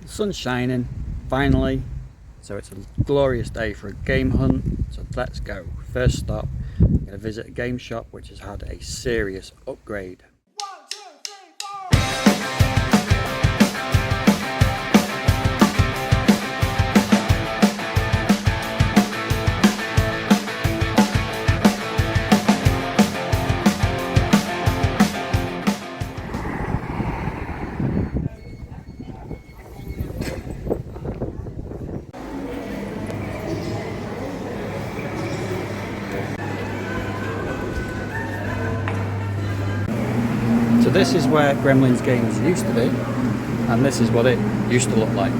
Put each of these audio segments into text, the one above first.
The sun's shining, finally, so it's a glorious day for a game hunt, so let's go. First stop, I'm going to visit a game shop which has had a serious upgrade. So this is where Gremlins Games used to be, and this is what it used to look like.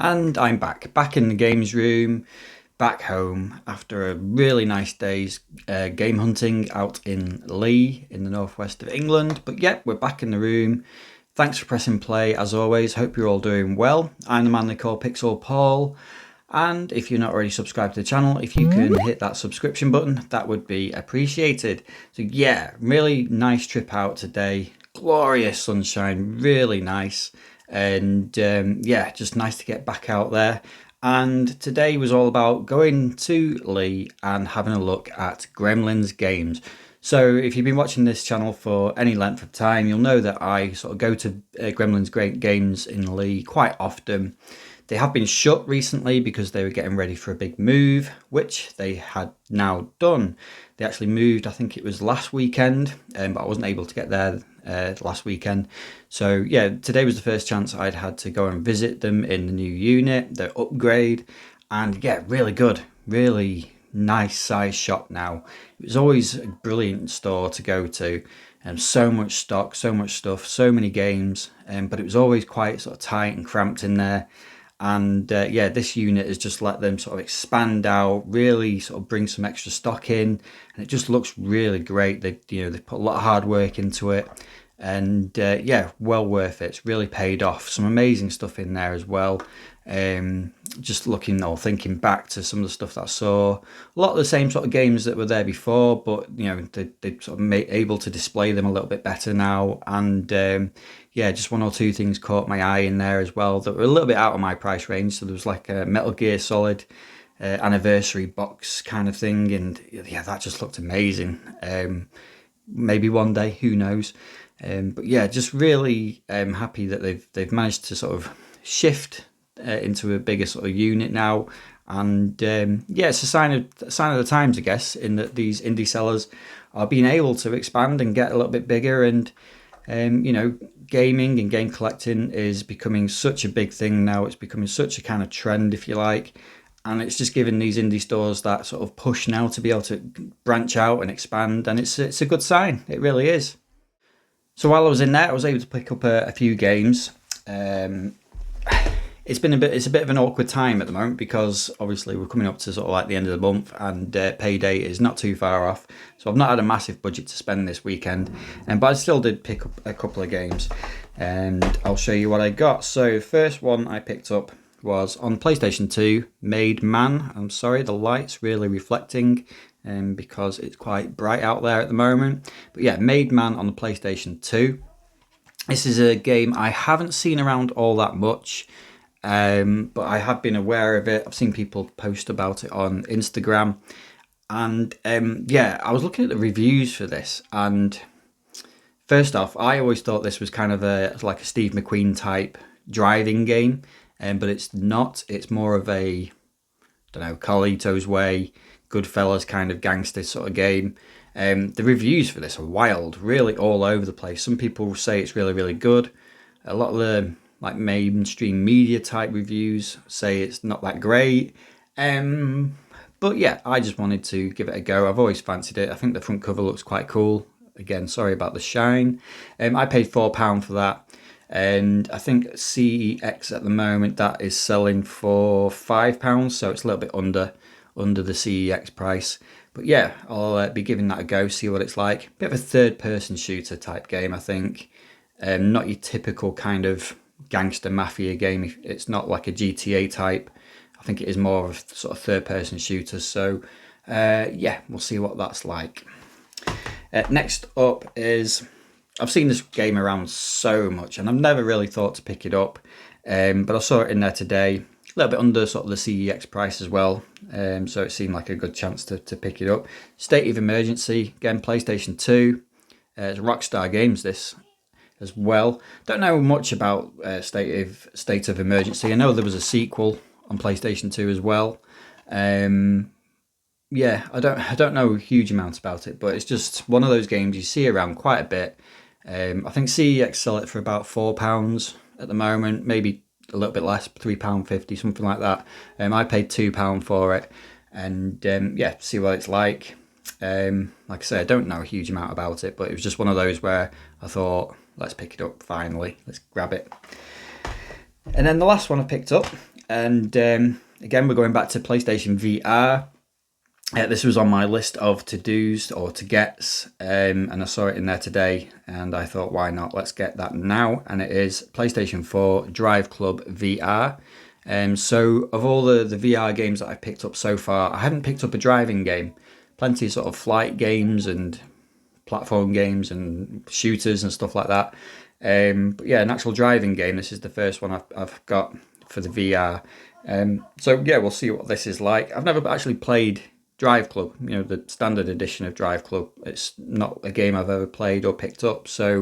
And I'm back in the games room, back home after a really nice day's game hunting out in Lee in the northwest of England. But yeah, we're back in the room. Thanks for pressing play as always. Hope you're all doing well. I'm the man they call PixelPaul. And if you're not already subscribed to the channel, if you can hit that subscription button, that would be appreciated. So yeah, really nice trip out today. Glorious sunshine, really nice. And yeah, just nice to get back out there. And today was all about going to Lee and having a look at Gremlins games. So if you've been watching this channel for any length of time, you'll know that I sort of go to Gremlins games in Lee quite often. They have been shut recently because they were getting ready for a big move, which they had now done. They actually moved, I think it was last weekend, but I wasn't able to get there last weekend. So yeah, today was the first chance I'd had to go and visit them in the new unit, their upgrade, and yeah, really good, really nice size shop now. It was always a brilliant store to go to, and so much stock, so much stuff, so many games, but it was always quite sort of tight and cramped in there. And yeah, this unit has just let them sort of expand out, really sort of bring some extra stock in, and it just looks really great. They put a lot of hard work into it, and yeah, well worth it. It's really paid off. Some amazing stuff in there as well. Just looking or thinking back to some of the stuff that I saw, a lot of the same sort of games that were there before, but you know, they sort of able to display them a little bit better now. And yeah, just one or two things caught my eye in there as well that were a little bit out of my price range. So there was like a Metal Gear Solid anniversary box kind of thing, and yeah, that just looked amazing. Maybe one day, who knows. But yeah, just really happy that they've managed to sort of shift into a bigger sort of unit now. And yeah, it's a sign of the times, I guess, in that these indie sellers are being able to expand and get a little bit bigger. And you know, gaming and game collecting is becoming such a big thing now. It's becoming such a kind of trend, if you like, and it's just giving these indie stores that sort of push now to be able to branch out and expand, and it's a good sign. It really is. So while I was in there, I was able to pick up a few games. It's a bit of an awkward time at the moment because obviously we're coming up to sort of like the end of the month, and payday is not too far off. So I've not had a massive budget to spend this weekend, but I still did pick up a couple of games, and I'll show you what I got. So first one I picked up was on PlayStation 2, Made Man. I'm sorry, the light's really reflecting because it's quite bright out there at the moment. But yeah, Made Man on the PlayStation 2. This is a game I haven't seen around all that much. But I have been aware of it. I've seen people post about it on Instagram, and yeah, I was looking at the reviews for this, and first off, I always thought this was kind of like a Steve McQueen type driving game, but it's not. It's more of a, I don't know, Carlito's Way, Goodfellas kind of gangster sort of game. The reviews for this are wild, really all over the place. Some people say it's really, really good. A lot of the like mainstream media type reviews say it's not that great. But yeah, I just wanted to give it a go. I've always fancied it. I think the front cover looks quite cool. Again, sorry about the shine. I paid £4 for that. And I think CEX at the moment, that is selling for £5. So it's a little bit under the CEX price. But yeah, I'll be giving that a go, see what it's like. Bit of a third person shooter type game, I think. Not your typical kind of gangster mafia game. It's not like a GTA type. I think it is more of a sort of third person shooter. So yeah, we'll see what that's like. Next up is, I've seen this game around so much and I've never really thought to pick it up, but I saw it in there today, a little bit under sort of the CEX price as well, so it seemed like a good chance to pick it up. State of Emergency, again PlayStation 2. It's Rockstar Games this as well. Don't know much about State of Emergency. I know there was a sequel on PlayStation 2 as well. Yeah, I don't know a huge amount about it, but it's just one of those games you see around quite a bit. I think CEX sell it for about £4 at the moment, maybe a little bit less, £3.50, something like that. I paid £2 for it, and yeah, see what it's like. Like I say, I don't know a huge amount about it, but it was just one of those where I thought, let's pick it up finally, let's grab it. And then the last one I picked up And again, we're going back to PlayStation VR. This was on my list of to-dos or to-gets, and I saw it in there today, and I thought, why not? Let's get that now. And it is PlayStation 4 Drive Club VR. So of all the VR games that I've picked up so far, I haven't picked up a driving game. Plenty of sort of flight games and platform games and shooters and stuff like that. But yeah, an actual driving game. This is the first one I've got for the VR. So yeah, we'll see what this is like. I've never actually played Drive Club, the standard edition of Drive Club. It's not a game I've ever played or picked up, so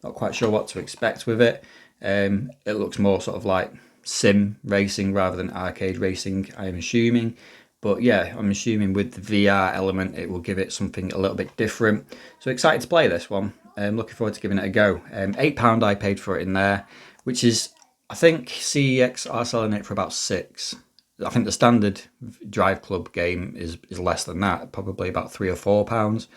not quite sure what to expect with it. It looks more sort of like sim racing rather than arcade racing, I'm assuming. But yeah, I'm assuming with the VR element, it will give it something a little bit different. So excited to play this one. I'm looking forward to giving it a go. £8 I paid for it in there, which is, I think CEX are selling it for about £6. I think the standard Drive Club game is less than that, probably about £3 or £4.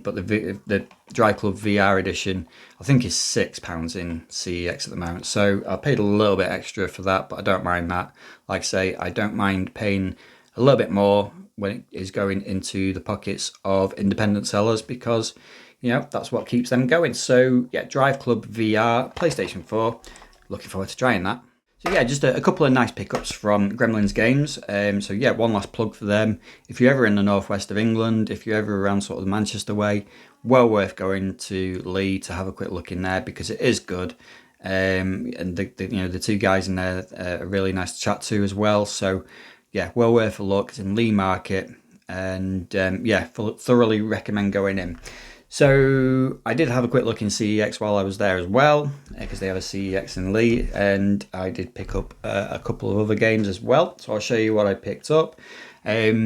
But the Drive Club VR edition, I think, is £6 in CEX at the moment. So I paid a little bit extra for that, but I don't mind that. Like I say, I don't mind paying a little bit more when it is going into the pockets of independent sellers, because that's what keeps them going. So yeah, Drive Club VR, PlayStation 4. Looking forward to trying that. So yeah, just a couple of nice pickups from Gremlins Games. So yeah, one last plug for them. If you're ever in the northwest of England, if you're ever around sort of the Manchester way, well worth going to Lee to have a quick look in there, because it is good. And the two guys in there are really nice to chat to as well. So yeah, well worth a look. It's in Lee Market, and yeah, thoroughly recommend going in. So I did have a quick look in CEX while I was there as well, because they have a CEX in Lee, and I did pick up a couple of other games as well. So I'll show you what I picked up. Back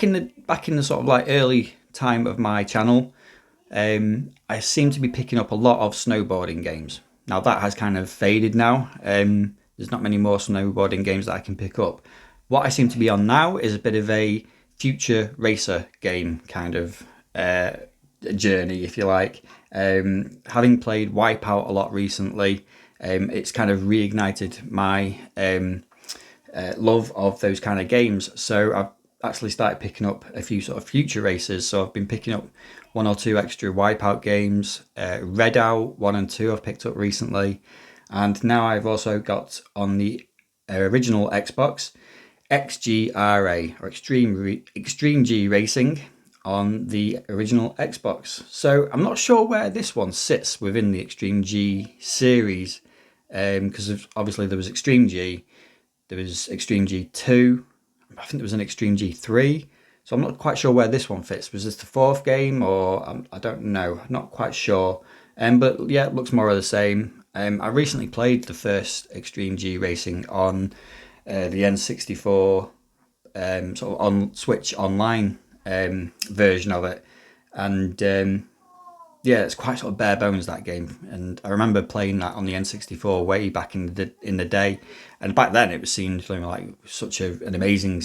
in the sort of like early time of my channel, I seem to be picking up a lot of snowboarding games. Now that has kind of faded now. There's not many more snowboarding games that I can pick up. What I seem to be on now is a bit of a future racer game kind of journey, if you like. Having played Wipeout a lot recently, it's kind of reignited my love of those kind of games. So I've actually started picking up a few sort of future races. So I've been picking up 1 or 2 extra Wipeout games. Redout 1 and 2 I've picked up recently, and now I've also got on the original Xbox XGRA, or Extreme G Racing, on the original Xbox. So I'm not sure where this one sits within the Extreme G series, because obviously there was Extreme G, there was Extreme G2, I think there was an Extreme G3. So I'm not quite sure where this one fits. Was this the 4th game, or I don't know, not quite sure. But yeah, it looks more of the same. I recently played the first Extreme G Racing on the N64 sort of on Switch Online version of it, and yeah, it's quite sort of bare bones, that game. And I remember playing that on the N64 way back in the day, and back then it seemed like such an amazing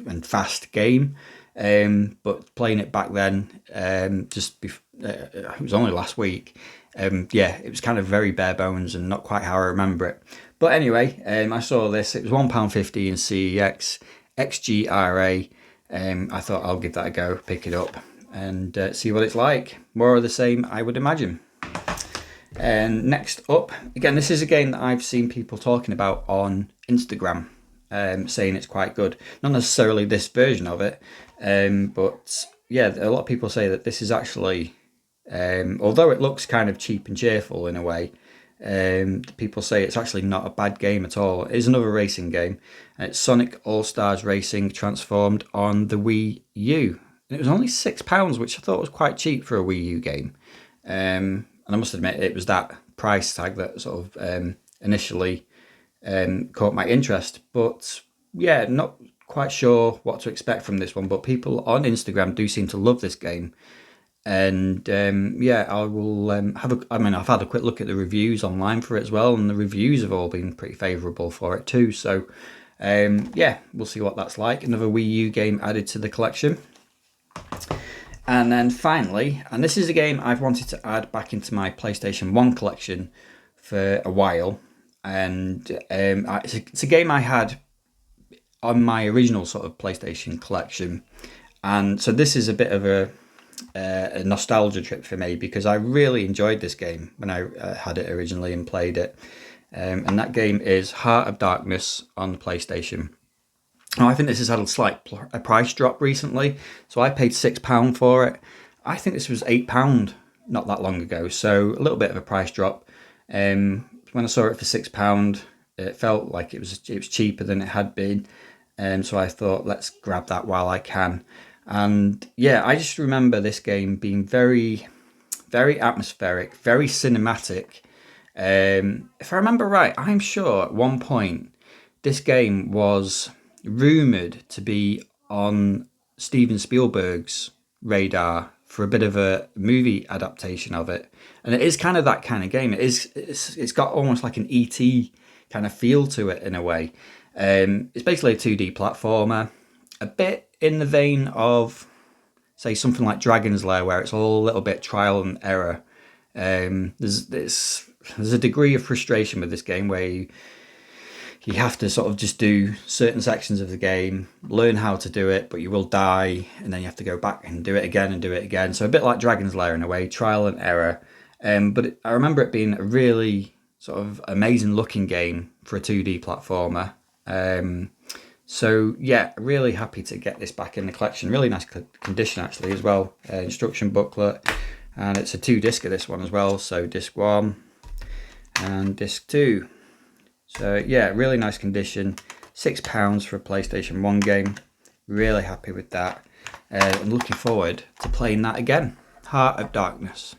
and fast game. But playing it back then, it was only last week. Yeah, it was kind of very bare bones and not quite how I remember it. But anyway, I saw this. It was £1.50 in CEX, XGRA. I thought I'll give that a go, pick it up, and see what it's like. More of the same, I would imagine. And next up, again, this is a game that I've seen people talking about on Instagram, saying it's quite good. Not necessarily this version of it, but yeah, a lot of people say that this is actually, although it looks kind of cheap and cheerful in a way, people say it's actually not a bad game at all. It is another racing game. It's Sonic All-Stars Racing transformed on the Wii U. And it was only £6, which I thought was quite cheap for a Wii U game. And I must admit, it was that price tag that sort of initially caught my interest. But yeah, not quite sure what to expect from this one. But people on Instagram do seem to love this game. And yeah, I will I've had a quick look at the reviews online for it as well, and the reviews have all been pretty favourable for it too. So yeah, we'll see what that's like. Another Wii U game added to the collection. And then finally, and this is a game I've wanted to add back into my PlayStation 1 collection for a while, and it's a game I had on my original sort of PlayStation collection, and so this is a bit of a nostalgia trip for me because I really enjoyed this game when I had it originally and played it. And that game is Heart of Darkness on the PlayStation. Now, I think this has had a slight price drop recently, so I paid £6 for it. I think this was £8 not that long ago, so a little bit of a price drop. When I saw it for £6, it felt like it was cheaper than it had been, so I thought, let's grab that while I can. And yeah, I just remember this game being very, very atmospheric, very cinematic. If I remember right, I'm sure at one point this game was rumoured to be on Steven Spielberg's radar for a bit of a movie adaptation of it. And it is kind of that kind of game. It's got almost like an E.T. kind of feel to it in a way. It's basically a 2D platformer, a bit in the vein of, say, something like Dragon's Lair, where it's all a little bit trial and error. There's a degree of frustration with this game where you have to sort of just do certain sections of the game, learn how to do it, but you will die, and then you have to go back and do it again and do it again. So a bit like Dragon's Lair in a way, trial and error. But I remember it being a really sort of amazing looking game for a 2D platformer. So yeah, really happy to get this back in the collection. Really nice condition actually as well. Instruction booklet, and it's a 2-disc of this one as well. So disc 1 and disc 2. So yeah, really nice condition. £6 for a PlayStation 1 game. Really happy with that. I'm looking forward to playing that again. Heart of Darkness.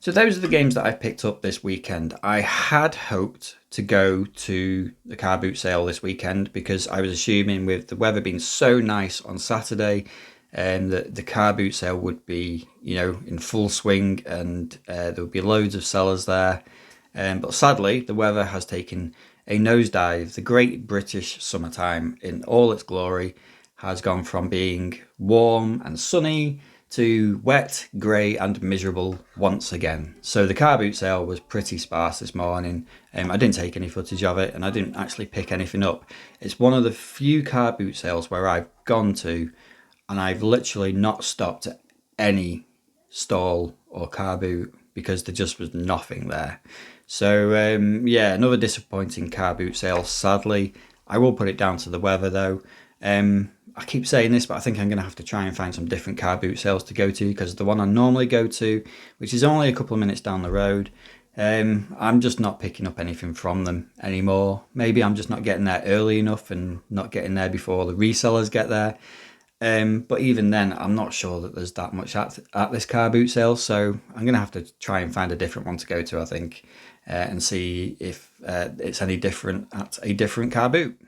So those are the games that I've picked up this weekend. I had hoped to go to the car boot sale this weekend because I was assuming with the weather being so nice on Saturday, that the car boot sale would be, in full swing, and there would be loads of sellers there. But sadly, the weather has taken a nosedive. The great British summertime in all its glory has gone from being warm and sunny to wet, grey and miserable once again. So the car boot sale was pretty sparse this morning. I didn't take any footage of it, and I didn't actually pick anything up. It's one of the few car boot sales where I've gone to and I've literally not stopped at any stall or car boot because there just was nothing there. So yeah, another disappointing car boot sale, sadly. I will put it down to the weather though. I keep saying this, but I think I'm going to have to try and find some different car boot sales to go to, because the one I normally go to, which is only a couple of minutes down the road, I'm just not picking up anything from them anymore. Maybe I'm just not getting there early enough and not getting there before the resellers get there. But even then, I'm not sure that there's that much at this car boot sale, so I'm going to have to try and find a different one to go to, I think, and see if it's any different at a different car boot.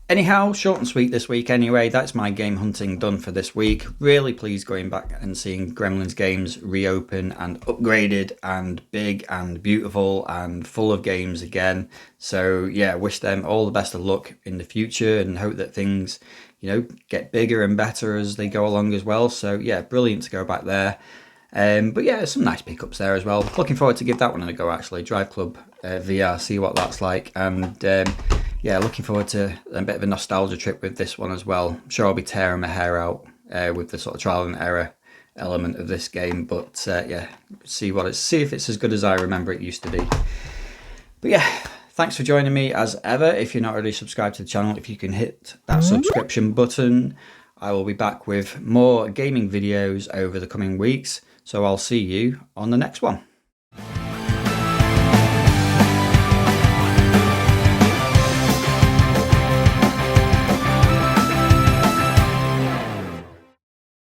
Anyhow, short and sweet this week anyway. That's my game hunting done for this week. Really pleased going back and seeing Gremlins games reopen and upgraded and big and beautiful and full of games again. So yeah, wish them all the best of luck in the future and hope that things, get bigger and better as they go along as well. So yeah, brilliant to go back there. But yeah, some nice pickups there as well. Looking forward to give that one a go actually. Drive Club VR, see what that's like. And yeah, looking forward to a bit of a nostalgia trip with this one as well. I'm sure I'll be tearing my hair out with the sort of trial and error element of this game. But yeah, see if it's as good as I remember it used to be. But yeah, thanks for joining me as ever. If you're not already subscribed to the channel, if you can hit that subscription button, I will be back with more gaming videos over the coming weeks. So I'll see you on the next one.